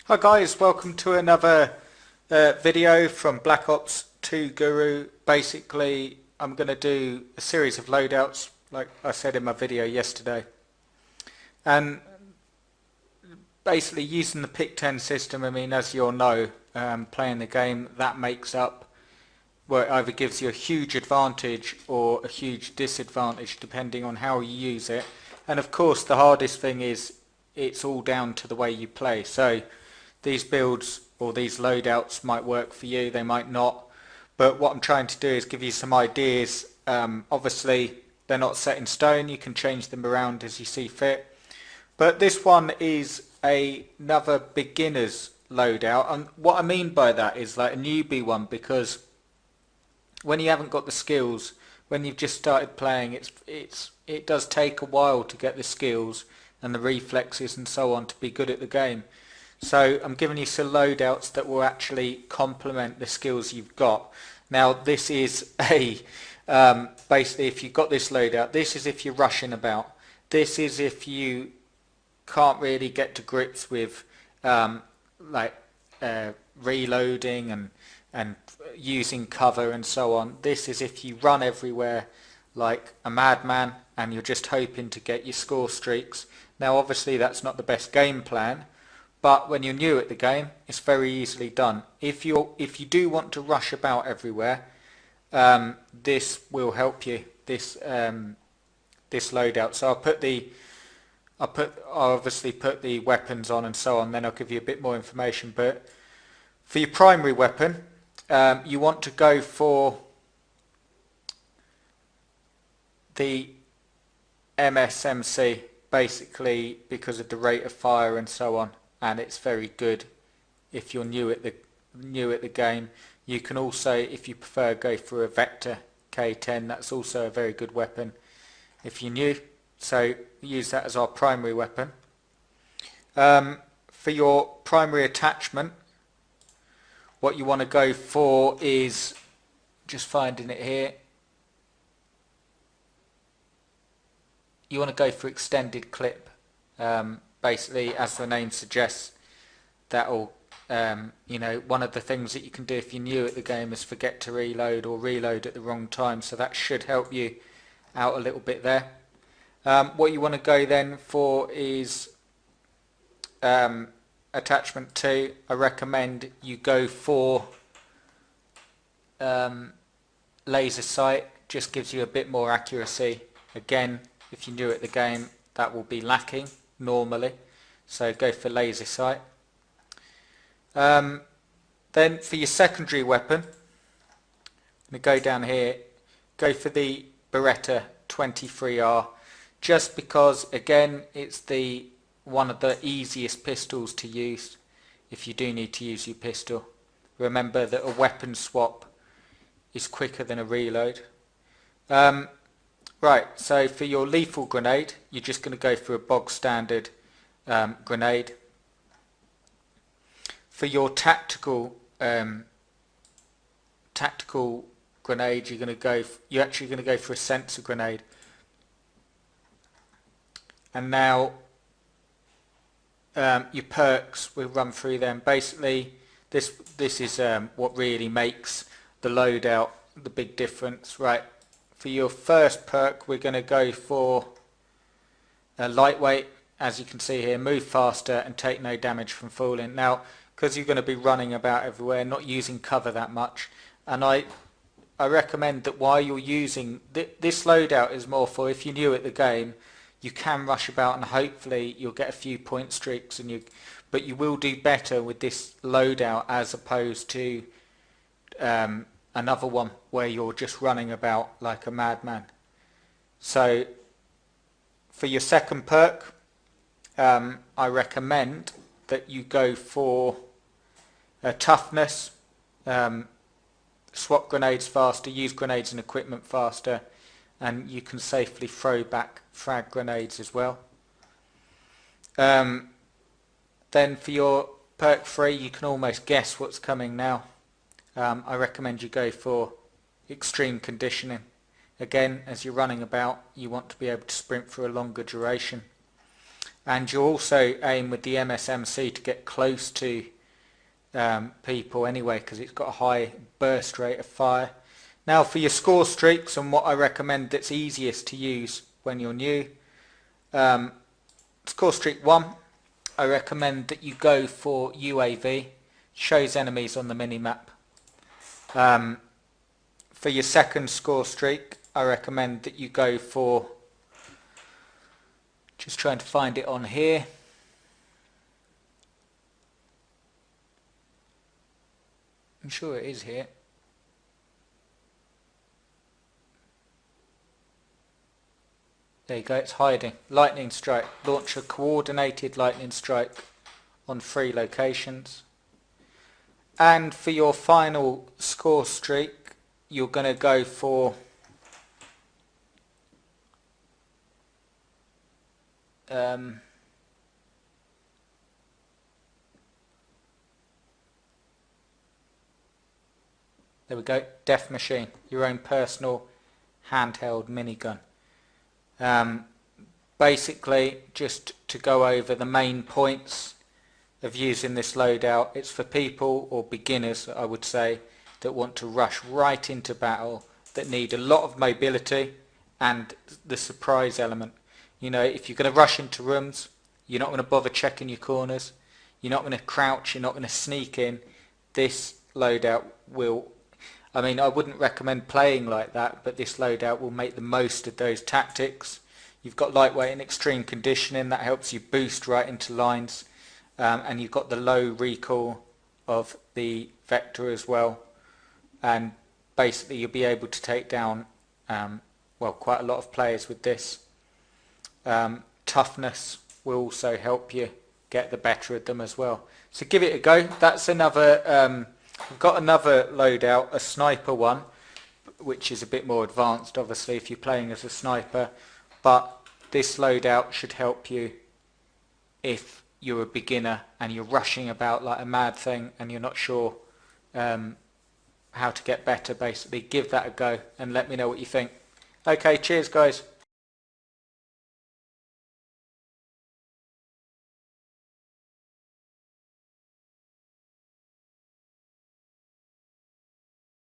Hi guys, welcome to another video from Black Ops 2 Guru. Basically, I'm going to do a series of loadouts, like I said in my video yesterday. And basically using the pick 10 system, I mean, as you all know, playing the game, that makes up, well, it either gives you a huge advantage or a huge disadvantage depending on how you use it. And of course, the hardest thing is it's all down to the way you play. So these builds or these loadouts might work for you, they might not, but what I'm trying to do is give you some ideas. Obviously they're not set in stone, you can change them around as you see fit, but this one is another beginner's loadout, and what I mean by that is like a newbie one, because when you haven't got the skills, when you've just started playing, it does take a while to get the skills and the reflexes and so on to be good at the game. So I'm giving you some loadouts that will actually complement the skills you've got. Now this is basically if you've got this loadout, this is if you're rushing about. This is if you can't really get to grips with reloading and using cover and so on. This is if you run everywhere like a madman and you're just hoping to get your score streaks. Now obviously that's not the best game plan, but when you're new at the game, it's very easily done. If you do want to rush about everywhere, this will help you. This loadout. So I'll obviously put the weapons on and so on. Then I'll give you a bit more information. But for your primary weapon, you want to go for the MSMC, basically because of the rate of fire and so on. And it's very good if you're new at the game. You can also, if you prefer, go for a Vector K10. That's also a very good weapon if you're new. So use that as our primary weapon. For your primary attachment, what you want to go for is, just finding it here, you want to go for extended clip. Basically, as the name suggests, that'll, one of the things that you can do if you're new at the game is forget to reload or reload at the wrong time, so that should help you out a little bit there. What you want to go then for is attachment 2. I recommend you go for laser sight, just gives you a bit more accuracy. Again, if you're new at the game, that will be lacking normally, so go for laser sight. Then for your secondary weapon, I'm going to go down here, go for the Beretta 23R, just because again it's one of the easiest pistols to use if you do need to use your pistol. Remember that a weapon swap is quicker than a reload. Right, so for your lethal grenade, you're just going to go for a bog standard grenade. For your tactical grenade, you're actually going to go for a sensor grenade. And now your perks, we'll run through them. Basically, this is what really makes the loadout the big difference. Right. For your first perk, we're going to go for a lightweight, as you can see here, move faster and take no damage from falling. Now, because you're going to be running about everywhere, not using cover that much, and I recommend that while you're using, this loadout is more for if you're new at the game, you can rush about and hopefully you'll get a few point streaks, but you will do better with this loadout as opposed to another one where you're just running about like a madman. So for your second perk, I recommend that you go for toughness, swap grenades faster, use grenades and equipment faster, and you can safely throw back frag grenades as well. Then for your perk 3, you can almost guess what's coming now. I recommend you go for extreme conditioning. Again, as you're running about, you want to be able to sprint for a longer duration. and you also aim with the MSMC to get close to people anyway, because it's got a high burst rate of fire. Now for your score streaks, and what I recommend that's easiest to use when you're new, score streak 1, I recommend that you go for UAV, shows enemies on the minimap. For your second score streak, I recommend that you go for, just trying to find it on here, I'm sure it is here. There you go, it's hiding. Lightning strike. Launch a coordinated lightning strike on 3 locations. And for your final score streak, you're going to go for there we go, Death Machine, your own personal handheld minigun. Basically, just to go over the main points of using this loadout, it's for people, or beginners I would say, that want to rush right into battle, that need a lot of mobility and the surprise element. You know, if you're going to rush into rooms, you're not going to bother checking your corners, you're not going to crouch, you're not going to sneak in. This loadout will, I mean, I wouldn't recommend playing like that, but this loadout will make the most of those tactics. You've got lightweight and extreme conditioning, that helps you boost right into lines, and you've got the low recoil of the Vector as well, and basically you'll be able to take down well, quite a lot of players with this. Toughness will also help you get the better of them as well. So give it a go. That's another, we've got another loadout, a sniper one, which is a bit more advanced obviously if you're playing as a sniper, but this loadout should help you if you're a beginner and you're rushing about like a mad thing and you're not sure how to get better. Basically give that a go and let me know what you think. Okay, cheers guys.